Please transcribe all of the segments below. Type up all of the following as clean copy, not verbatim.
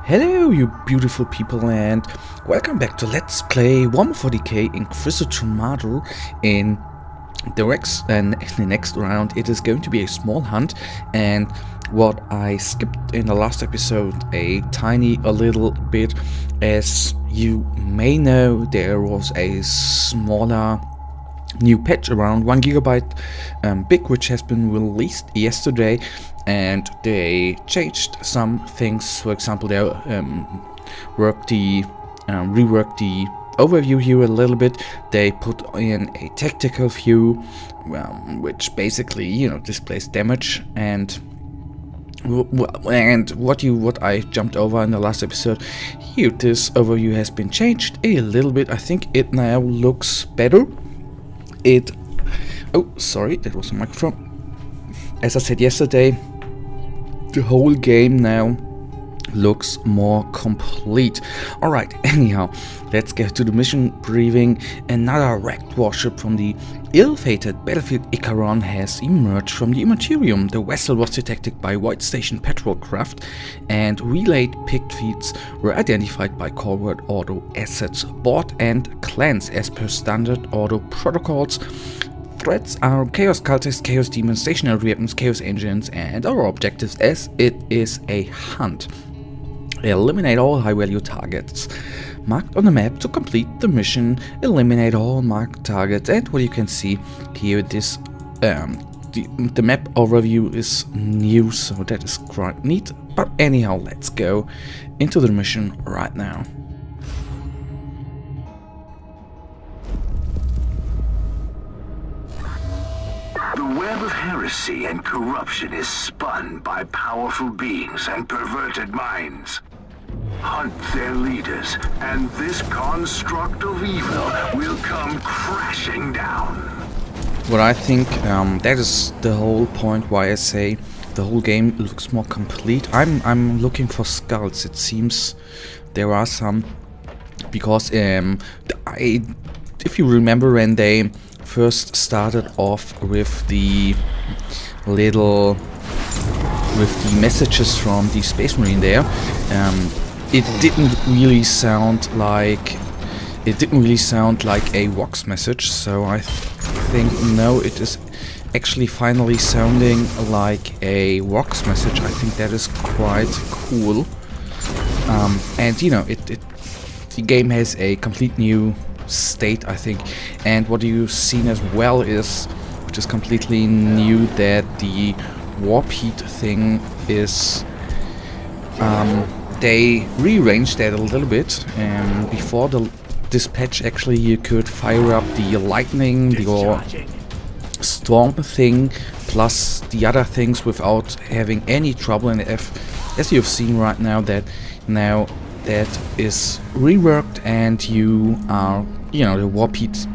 Hello, you beautiful people, and welcome back to Let's Play Warhammer 40k Inquisitor Martyr. In the next round, it is going to be a small hunt, and what I skipped in the last episode a little bit. As you may know, there was a smaller new patch around 1 gigabyte big, which has been released yesterday, and they changed some things. For example, they reworked the overview here a little bit. They put in a tactical view, which basically, displays damage, and what I jumped over in the last episode. Here, this overview has been changed a little bit. I think it now looks better. Oh, sorry, that was a microphone. As I said yesterday, the whole game now looks more complete. Alright, anyhow, let's get to the mission briefing. Another wrecked warship from the ill-fated battlefield Icaron has emerged from the Immaterium. The vessel was detected by White Station patrol craft, and relayed picked feeds were identified by core word Ordo assets, bought and clans as per standard Ordo protocols. Threats are Chaos Cultists, Chaos Demons, Stationary Weapons, Chaos Engines, and our objectives, as it is a hunt. Eliminate all high-value targets marked on the map. To complete the mission, eliminate all marked targets, and what you can see here, this the map overview is new, so that is quite neat. But anyhow, let's go into the mission right now. The web of heresy and corruption is spun by powerful beings and perverted minds. Hunt their leaders, and this construct of evil will come crashing down. What I think, that is the whole point why I say the whole game looks more complete. I'm looking for skulls. It seems there are some, because if you remember when they first started off with the messages from the Space Marine there, it didn't really sound like a Vox message. So I think no, it is actually finally sounding like a Vox message. I think that is quite cool. And the game has a complete new state, I think. And what you've seen as well is, which is completely new, that the warp heat thing is they rearranged that a little bit. Before this patch, actually, you could fire up the lightning or storm thing plus the other things without having any trouble. And as you've seen right now, that is reworked, and you are, the warp heat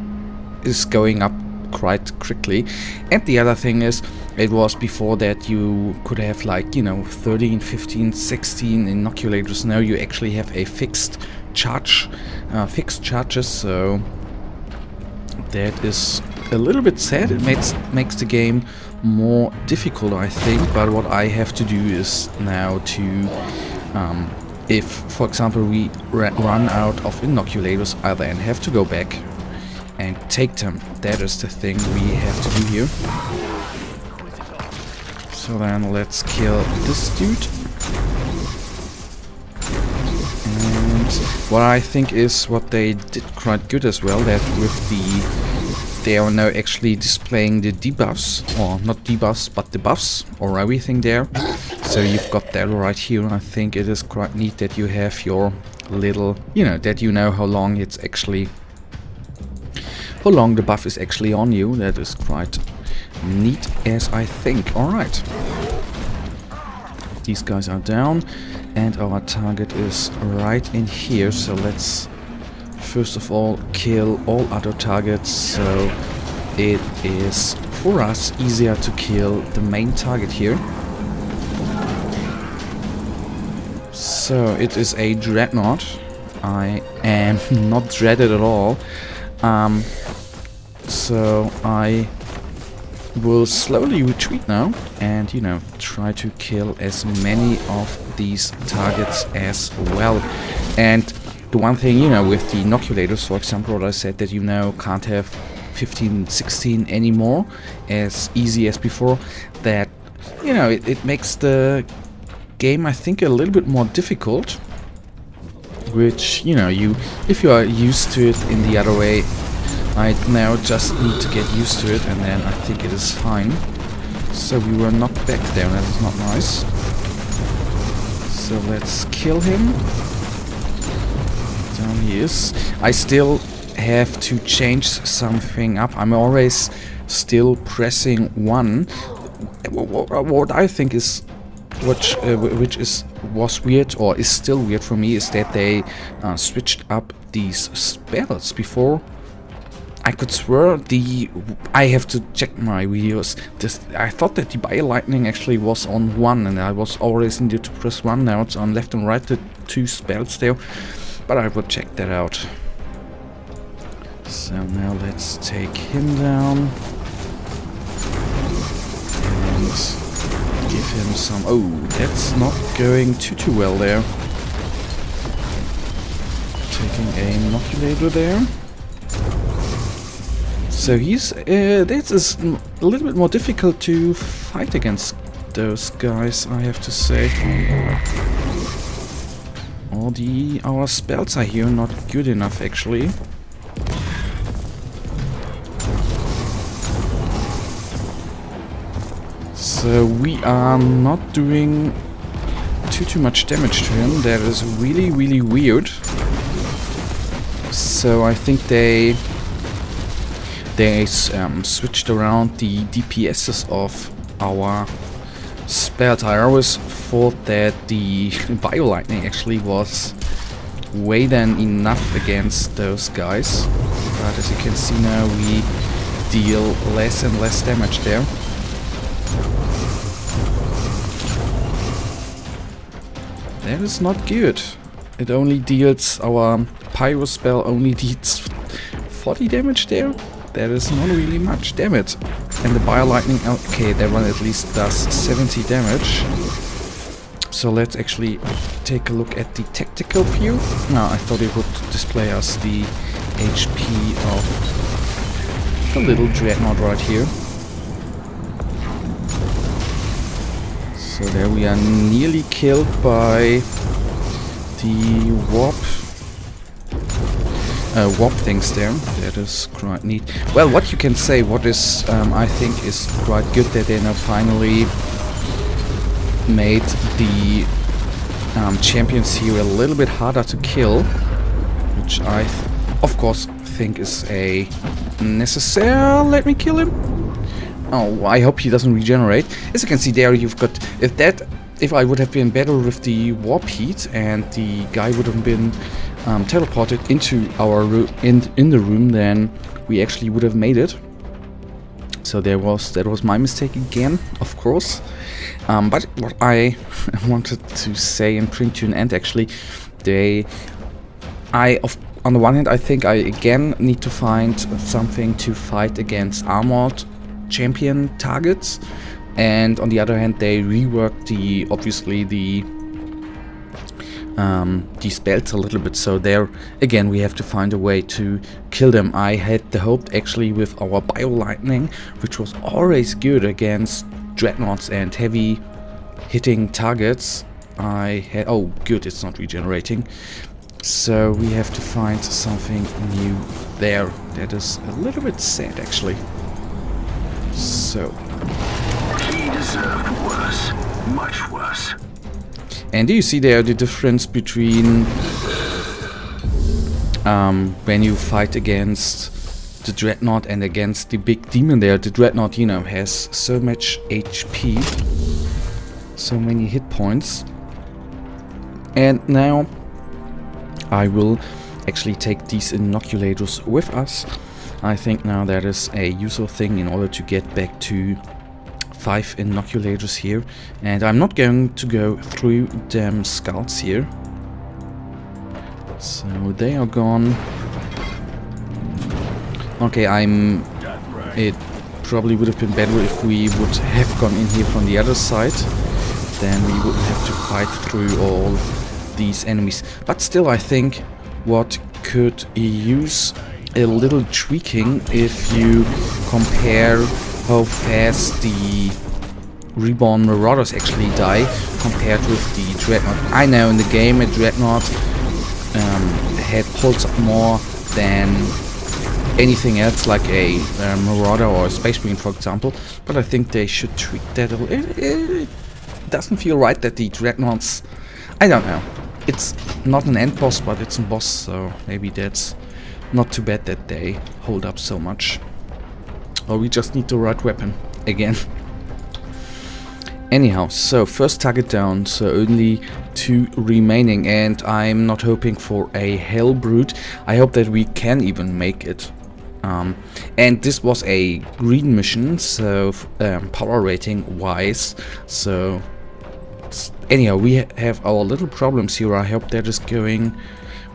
is going up quite quickly. And the other thing is, it was before that you could have 13, 15, 16 inoculators. Now you actually have a fixed charges, so that is a little bit sad. It makes the game more difficult, I think. But what I have to do is now to if, for example, we run out of inoculators, I then have to go back and take them. That is the thing we have to do here. So then let's kill this dude. And what I think is what they did quite good as well, that with they are now actually displaying the debuffs, or not debuffs, but the buffs or everything there. So you've got that right here. I think it is quite neat that you have your little, that you know how long the buff is actually on you. That is quite neat, as I think. Alright. These guys are down, and our target is right in here. So let's first of all kill all other targets, so it is for us easier to kill the main target here. So it is a dreadnought. I am not dreaded at all. So I will slowly retreat now and, you know, try to kill as many of these targets as well. And the one thing, you know, with the inoculators, for example, what I said, that you now can't have 15, 16 anymore as easy as before, that, you know, it makes the game, I think, a little bit more difficult, which, you know, if you are used to it in the other way, I now just need to get used to it, and then I think it is fine. So we were knocked back there, that is not nice. So let's kill him. Down he is. I still have to change something up. I'm always still pressing 1. What I think is, was weird, or is still weird for me, is that they switched up these spells. Before, I could swear I have to check my videos. I thought that the Bio Lightning actually was on 1, and I was always needed to press 1. Now it's on left and right, the 2 spells there. But I will check that out. So now let's take him down. And give him some... Oh, that's not going too well there. Taking an inoculator there. So he's... this is a little bit more difficult to fight against those guys, I have to say. Our spells are here not good enough, actually. So we are not doing too much damage to him. That is really weird. So I think they switched around the DPSs of our spells. I always thought that the Bio Lightning actually was way than enough against those guys, but as you can see now, we deal less and less damage there. That is not good. It only deals, our Pyro spell only deals 40 damage there. That is not really much damage. And the Bio Lightning, okay, that one at least does 70 damage. So let's actually take a look at the tactical view. No, I thought it would display us the HP of the little Dreadnought right here. So there we are, nearly killed by the warp things there. That is quite neat. Well, what you can say, what is I think is quite good, that they now finally made the champions here a little bit harder to kill, which I of course think is a necessary. Let me kill him. Oh, I hope he doesn't regenerate. As you can see there, you've got, if I would have been better with the warp heat and the guy would have been teleported into our in the room, then we actually would have made it. So that was my mistake again, of course. But what I wanted to say and bring to an end, actually, on the one hand, I think I again need to find something to fight against armored champion targets, and on the other hand, they reworked obviously the spells a little bit. So there again, we have to find a way to kill them. I had the hope actually with our Bio Lightning, which was always good against Dreadnoughts and heavy hitting targets. Oh good, it's not regenerating. So we have to find something new there. That is a little bit sad, actually. So he deserved worse, much worse. And do you see there the difference between when you fight against the Dreadnought and against the big demon there? The Dreadnought, you know, has so much HP, so many hit points. And now I will actually take these inoculators with us. I think now that is a useful thing in order to get back to 5 inoculators here. And I'm not going to go through them scouts here. So they are gone. Okay, it probably would have been better if we would have gone in here from the other side. Then we wouldn't have to fight through all these enemies. But still, I think what could use a little tweaking if you compare how fast the Reborn Marauders actually die compared with the Dreadnought. I know in the game a Dreadnought had pulls up more than anything else, like a Marauder or a Space Marine, for example, but I think they should tweak that a little. It doesn't feel right that the Dreadnoughts, I don't know, it's not an end boss, but it's a boss, so maybe that's not too bad that they hold up so much. Or we just need the right weapon again. Anyhow, so first target down, so only 2 remaining, and I'm not hoping for a Hell Brute. I hope that we can even make it. And this was a green mission, so power rating wise, so anyhow, we have our little problems here. I hope that is going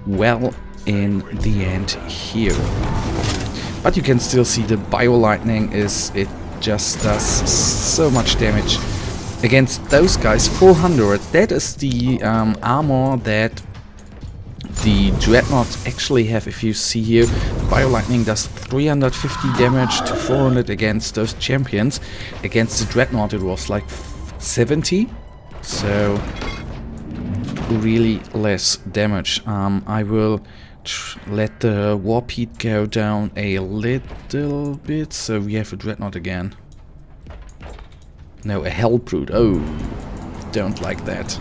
well in the end here. But you can still see the Bio Lightning it just does so much damage. Against those guys, 400, that is the armor that the Dreadnoughts actually have. If you see here, Bio Lightning does 350 damage to 400 against those champions. Against the Dreadnought it was like 70, so really less damage. I will let the Warp Heat go down a little bit, so we have a Dreadnought again. No, a Hell Brute. Oh, don't like that.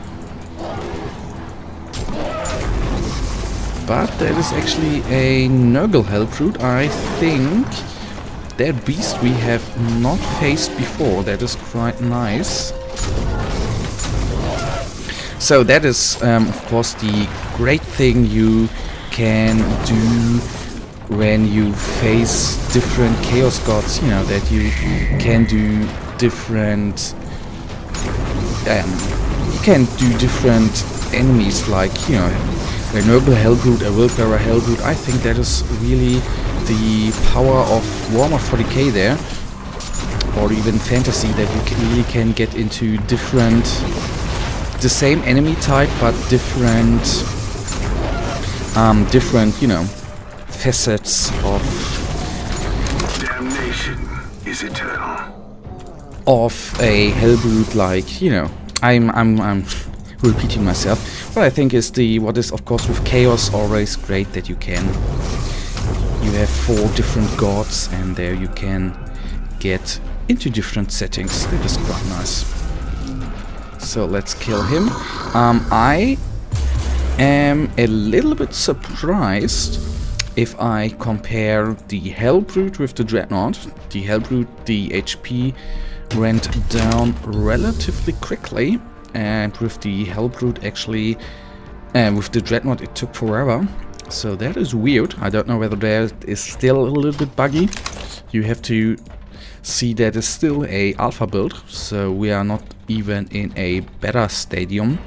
But that is actually a Nurgle Hell Brute. I think that beast we have not faced before. That is quite nice. So that is, of course, the great thing you can do when you face different Chaos Gods. You know, that you can do different enemies, like, you know, a Nurgle Hell Brute, a Willbearer Hell Brute. I think that is really the power of Warhammer 40k there, or even fantasy, that you really can get into the same enemy type, but different, you know, facets of damnation is eternal. Of a Hell Brute, like, you know, I'm repeating myself. What I think is what is of course with Chaos always great, that you have 4 different gods, and there you can get into different settings. That is quite nice. So let's kill him. I am a little bit surprised if I compare the Hell Brute with the Dreadnought. The Hell Brute, the HP went down relatively quickly, and with the Hell Brute actually, with the Dreadnought it took forever. So that is weird. I don't know whether that is still a little bit buggy. You have to see that it's still a alpha build, so we are not even in a beta stadium,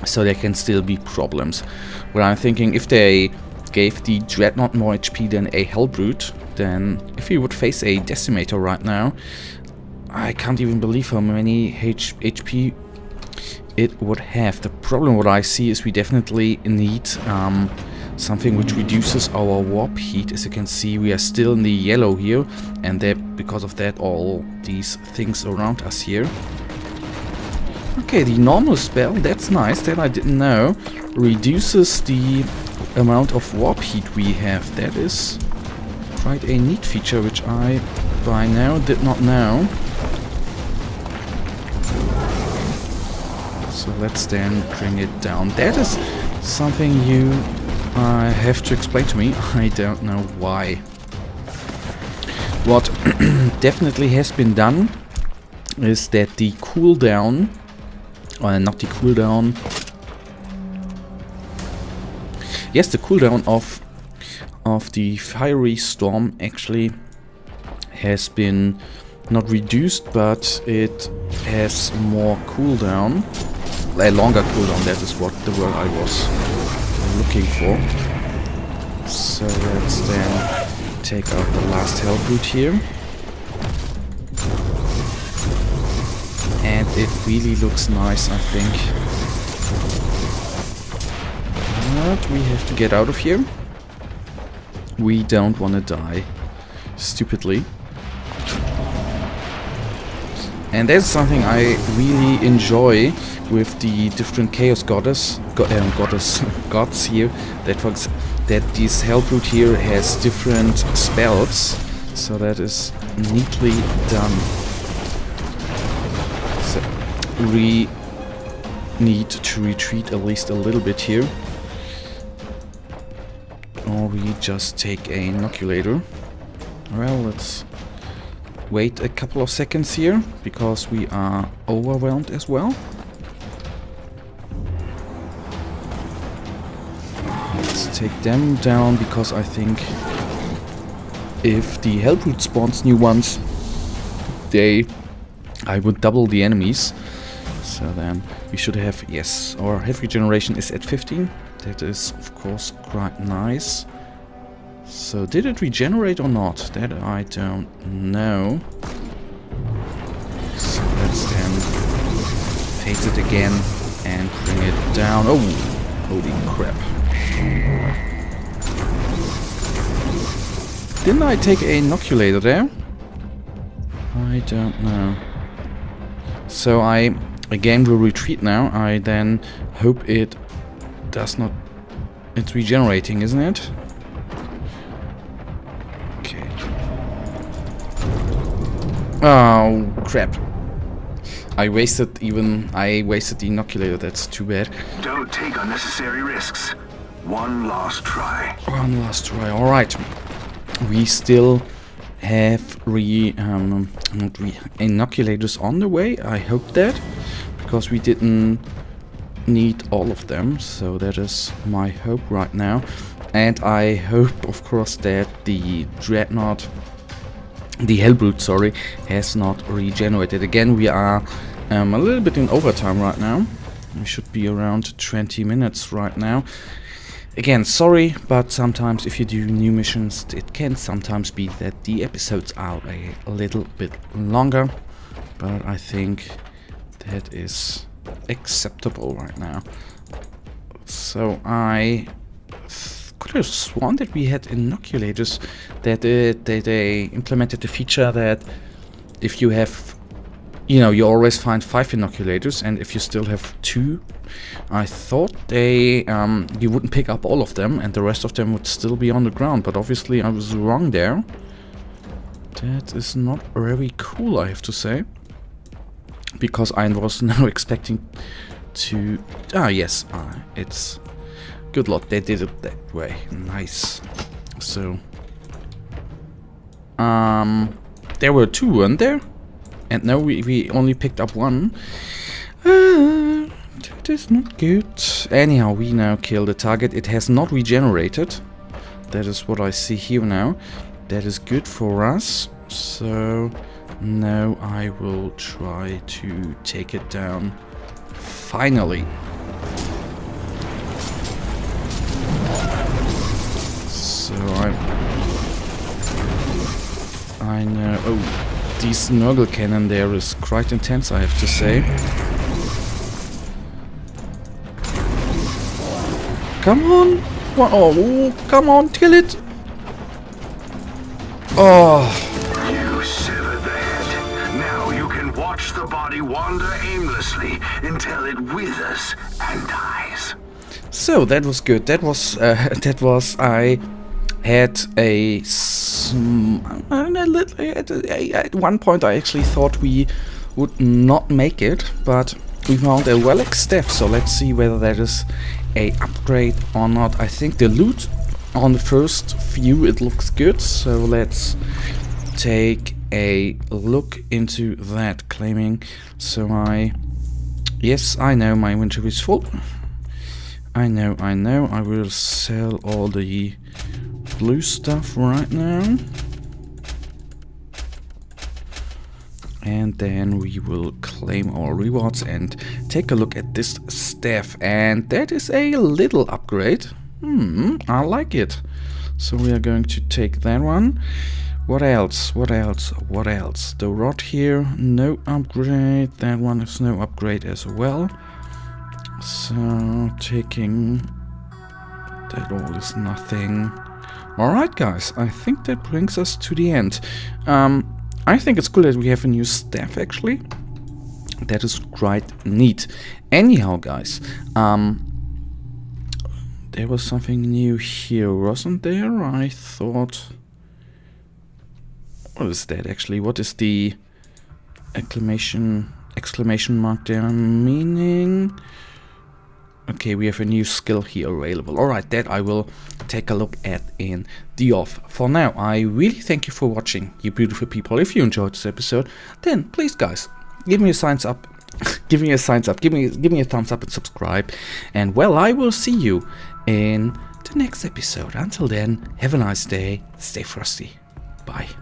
so there can still be problems. But I'm thinking if they gave the Dreadnought more HP than a Hell Brute, then if we would face a Decimator right now, I can't even believe how many HP it would have. The problem what I see is we definitely need something which reduces our warp heat. As you can see, we are still in the yellow here, and because of that all these things around us here. Okay, the normal spell, that's nice, that I didn't know, reduces the amount of warp heat we have. That is quite a neat feature which I by now did not know. So let's then bring it down. That is something you have to explain to me. I don't know why. What definitely has been done is that the cooldown, not the cooldown, yes, the cooldown of the Fiery Storm actually has been not reduced, but it has more cooldown, a longer cooldown. That is what the word I was looking for. So let's then take out the last Hell Brute here. It really looks nice, I think. But we have to get out of here. We don't want to die stupidly. And that's something I really enjoy with the different Chaos gods here. That this Hellbrute here has different spells, so that is neatly done. So we need to retreat at least a little bit here, or we just take a inoculator. Well, let's wait a couple of seconds here because we are overwhelmed as well. Let's take them down because I think if the Hellbrute spawns new ones, I would double the enemies. So then we should have, yes, our health regeneration is at 15. That is of course quite nice. So did it regenerate or not? That I don't know. So let's then paste it again and bring it down. Oh, holy crap. Didn't I take an inoculator there? I don't know. So I again will retreat now. I then hope it does not... It's regenerating, isn't it? Okay. Oh, crap. I wasted the inoculator. That's too bad. Don't take unnecessary risks. One last try. One last try. All right. We still have inoculators on the way. I hope that, because we didn't need all of them. So that is my hope right now. And I hope, of course, that the Dreadnought, the Hellbrute, sorry, has not regenerated. Again, we are a little bit in overtime right now. We should be around 20 minutes right now. Again, sorry, but sometimes if you do new missions, it can sometimes be that the episodes are a little bit longer. But I think that is acceptable right now. So I could have sworn that we had inoculators, that they implemented the feature that if you have, you know, you always find 5 inoculators, and if you still have 2, I thought you wouldn't pick up all of them and the rest of them would still be on the ground, but obviously I was wrong there. That is not very cool, I have to say, because I was now expecting to... Ah, yes, it's... Good luck, they did it that way. Nice. So... there were 2, weren't there? And no, we only picked up 1. That is not good. Anyhow, we now kill the target. It has not regenerated. That is what I see here now. That is good for us. So now I will try to take it down. Finally. So I know... Oh. The Snurgle cannon there is quite intense, I have to say. Come on! Oh, come on, kill it! Oh! You severed the head. Now you can watch the body wander aimlessly until it withers and dies. So that was good. That was I had at one point I actually thought we would not make it, but we found a relic staff, so let's see whether that is a upgrade or not. I think the loot on the first view, it looks good, so let's take a look into that. Claiming, so yes, I know my inventory is full. I know, I will sell all the blue stuff right now. And then we will claim our rewards and take a look at this staff. And that is a little upgrade. I like it. So we are going to take that one. What else? What else? What else? The rod here, no upgrade. That one is no upgrade as well. So taking that all is nothing. Alright guys, I think that brings us to the end. I think it's cool that we have a new staff actually. That is quite neat. Anyhow guys, there was something new here, wasn't there? I thought... What is that actually? What is the exclamation mark there meaning? Okay, we have a new skill here available. Alright, that I will take a look at in the off. For now, I really thank you for watching, you beautiful people. If you enjoyed this episode, then please guys, give me a thumbs up. Give me a thumbs up and subscribe. And well, I will see you in the next episode. Until then, have a nice day, stay frosty. Bye.